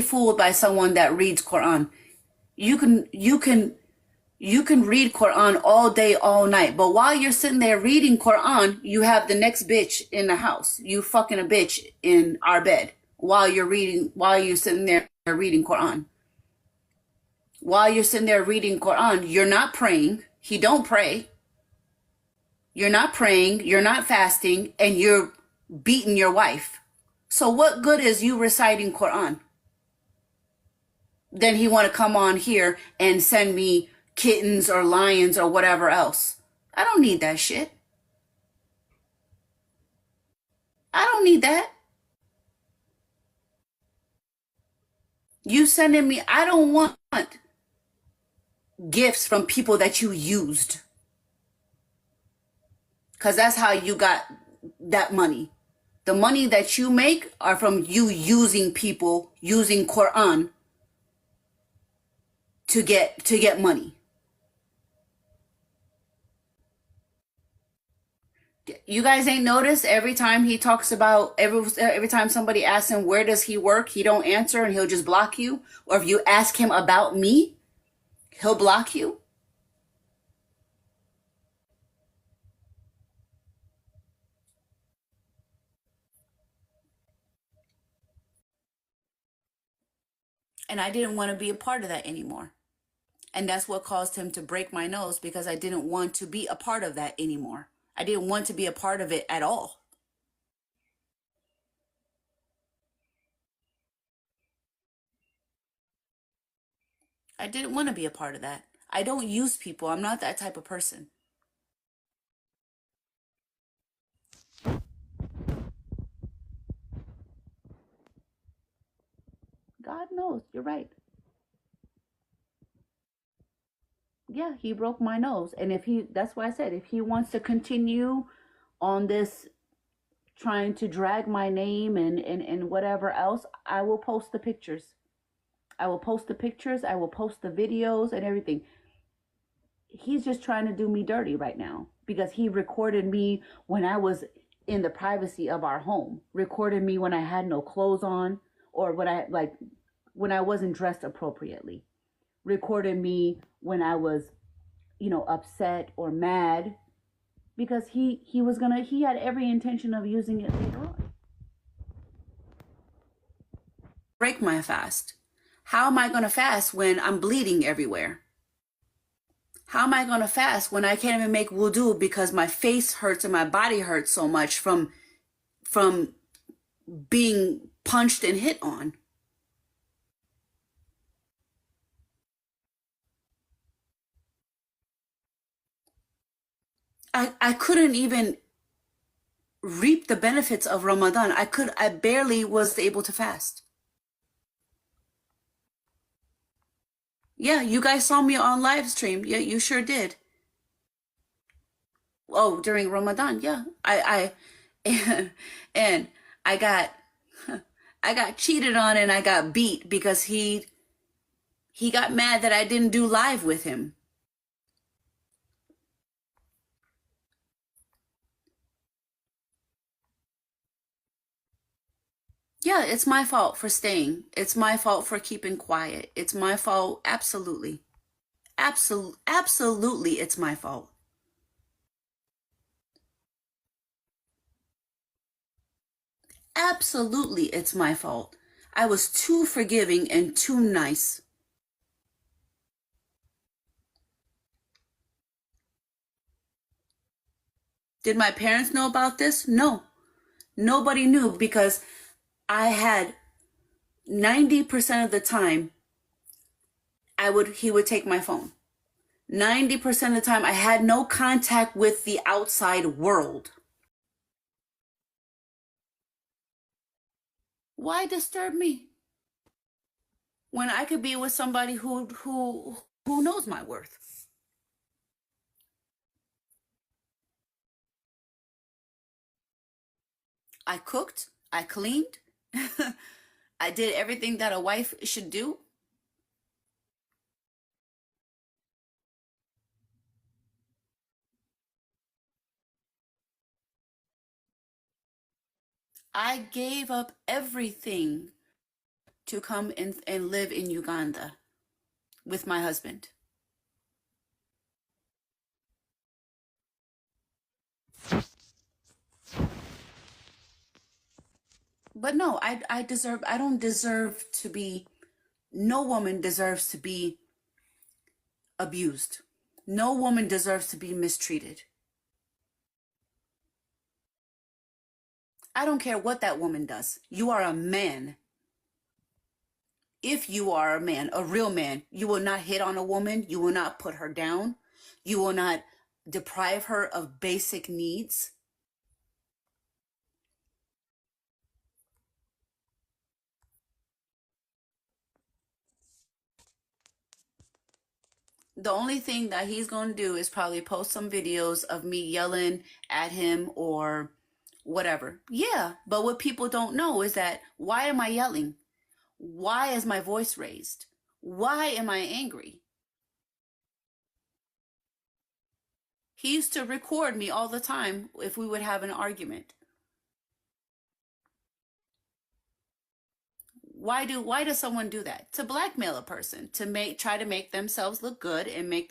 fooled by someone that reads Quran. You can read Quran all day, all night, but while you're sitting there reading Quran, you have the next bitch in the house. You fucking a bitch in our bed while you're sitting there reading Quran. While you're sitting there reading Quran, you're not praying. He don't pray. You're not praying, you're not fasting, and you're beating your wife. So what good is you reciting Quran? Then he want to come on here and send me kittens or lions or whatever else. I don't need that shit. I don't need that. You sending me, I don't want gifts from people that you used. Because that's how you got that money. The money that you make are from you using people, using Quran to get money. You guys ain't noticed every time he talks about every time somebody asks him where does he work, he don't answer and he'll just block you. Or if you ask him about me, he'll block you. And I didn't want to be a part of that anymore. And that's what caused him to break my nose, because I didn't want to be a part of that anymore. I didn't want to be a part of it at all. I didn't want to be a part of that. I don't use people. I'm not that type of person. God knows. You're right. Yeah, he broke my nose. And that's why I said, if he wants to continue on this trying to drag my name and whatever else, I will post the pictures. I will post the pictures. I will post the videos and everything. He's just trying to do me dirty right now because he recorded me when I was in the privacy of our home, recorded me when I had no clothes on, or when I wasn't dressed appropriately, recorded me when I was, upset or mad, because he had every intention of using it later on. Break my fast. How am I going to fast when I'm bleeding everywhere? How am I going to fast when I can't even make wudu because my face hurts and my body hurts so much from being punched and hit on? I couldn't even reap the benefits of Ramadan. I barely was able to fast. Yeah, you guys saw me on live stream. Yeah, you sure did. Oh, during Ramadan, yeah. And I got I got cheated on and I got beat because he got mad that I didn't do live with him. Yeah, it's my fault for staying. It's my fault for keeping quiet. It's my fault, absolutely. Absolutely, it's my fault. Absolutely, it's my fault. I was too forgiving and too nice. Did my parents know about this? No. Nobody knew because I had 90% of the time he would take my phone. 90% of the time I had no contact with the outside world. Why disturb me when I could be with somebody who knows my worth? I cooked, I cleaned, I did everything that a wife should do. I gave up everything to come and live in Uganda with my husband. But no, I don't deserve to be, no woman deserves to be abused. No woman deserves to be mistreated. I don't care what that woman does. You are a man. If you are a man, a real man, you will not hit on a woman. You will not put her down. You will not deprive her of basic needs. The only thing that he's going to do is probably post some videos of me yelling at him or whatever. Yeah, but what people don't know is that, why am I yelling? Why is my voice raised? Why am I angry? He used to record me all the time if we would have an argument. Why does someone do that? To blackmail a person, to try to make themselves look good and make